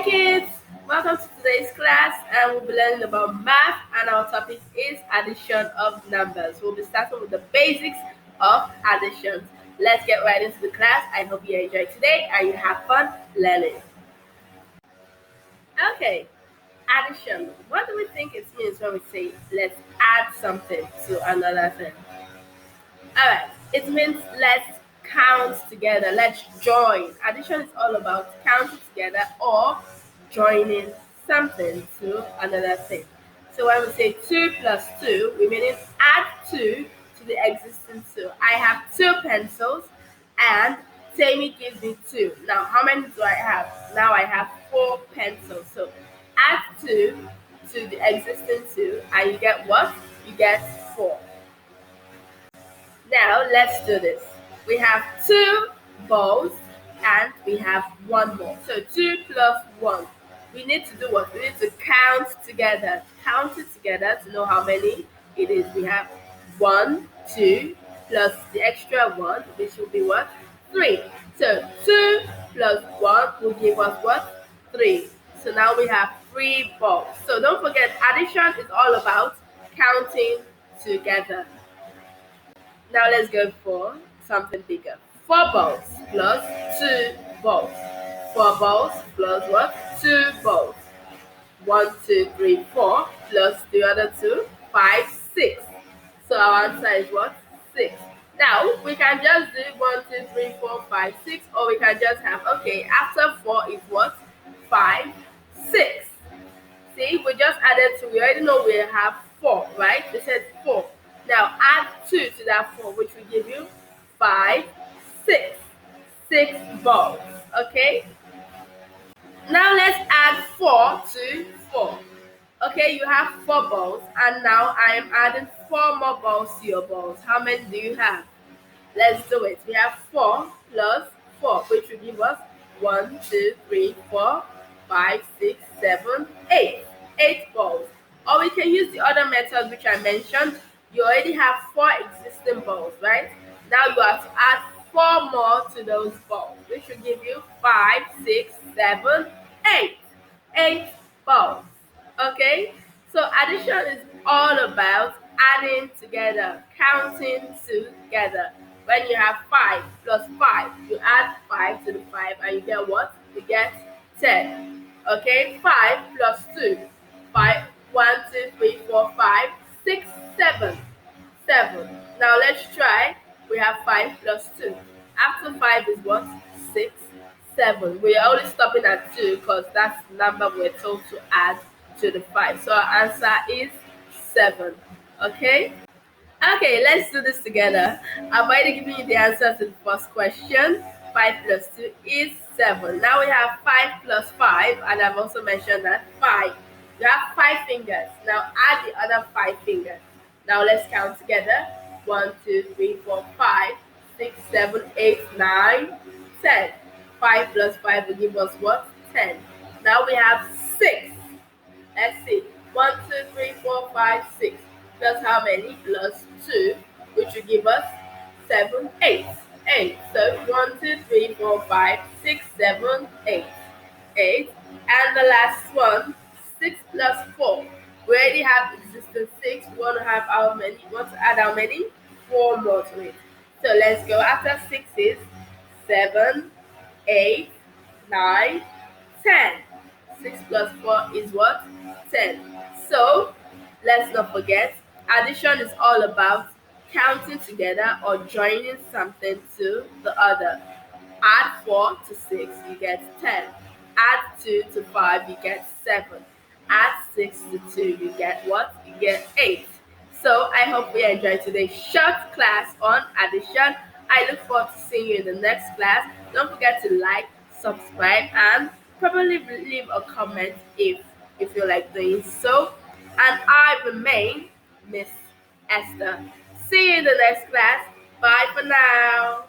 Hi kids, welcome to today's class and we'll be learning about math and our topic is addition of numbers. We'll be starting with the basics of additions. Let's get right into the class. I hope you enjoy today and you have fun learning. Okay, addition. What do we think it means when we say let's add something to another thing? Alright, it means let's count together, let's join. Addition is all about counting together or joining something to another thing. So when we say 2 plus 2, we mean add 2 to the existing 2. I have 2 pencils and Tammy gives me 2. Now how many do I have? Now I have 4 pencils. So add 2 to the existing 2 and you get what? You get 4. Now let's do this. We have 2 balls and we have 1 ball. So 2 plus 1. We need to do what? We need to count together. Count it together to know how many it is. We have 1, 2 plus the extra 1, which will be what? 3. So 2 plus 1 will give us what? 3. So now we have 3 balls. So don't forget, addition is all about counting together. Now let's go for something bigger. 4 balls plus 2 balls. 4 balls plus what? 2 balls. 1, 2, 3, 4 plus the other 2, 5, 6. So our answer is what? 6. Now we can just do 1, 2, 3, 4, 5, 6, or we can just have, okay, after 4 is what? 5, 6. See, we just added 2. We already know we have 4, right? We said 4. Now add 2 to that 4, which will give you 5, 6. 6 balls. Okay? Now let's add 4 to 4. Okay, you have 4 balls, and now I am adding 4 more balls to your balls. How many do you have? Let's do it. We have 4 plus 4, which will give us 1, 2, 3, 4, 5, 6, 7, 8. 8 balls. Or we can use the other method which I mentioned. You already have 4 existing balls, right? Now you have to add 4 more to those balls, which will give you 5, 6, 7, 8. 8 balls. Okay? So addition is all about adding together, counting together. When you have 5 plus 5, you add 5 to the 5 and you get what? You get 10. Okay? 5 plus 2. 5, 1, 2, 3, 4, 5, 6, 7. 7. Now let's try. We have 5 plus 2. After 5 is what? 6, 7. We are only stopping at 2 because that's the number we're told to add to the 5. So our answer is 7. Okay? Okay, let's do this together. I've already given you the answer to the first question. 5 plus 2 is 7. Now we have 5 plus 5, and I've also mentioned that 5. You have 5 fingers. Now add the other 5 fingers. Now let's count together. 1, 2, 3, 4, 5, 6, 7, 8, 9, 10. 5 plus 5 will give us what? 10. Now we have 6. Let's see. 1, 2, 3, 4, 5, 6. Plus how many? Plus 2, which will give us 7, 8. 8. So 1, 2, 3, 4, 5, 6, 7, 8. 8. And the last one, 6 plus 4. We already have existing 6. We want to have how many? We want to add how many? 4 more to it. So let's go. After 6 is 7, 8, 9, 10. 6 plus 4 is what? 10. So let's not forget, addition is all about counting together or joining something to the other. Add 4 to 6, you get 10. Add 2 to 5, you get 7. Add 6 to 2, you get what? You get 8. So I hope you enjoyed today's short class on addition. I look forward to seeing you in the next class. Don't forget to like, subscribe, and probably leave a comment if you feel like doing so. And I remain Miss Esther. See you in the next class. Bye for now.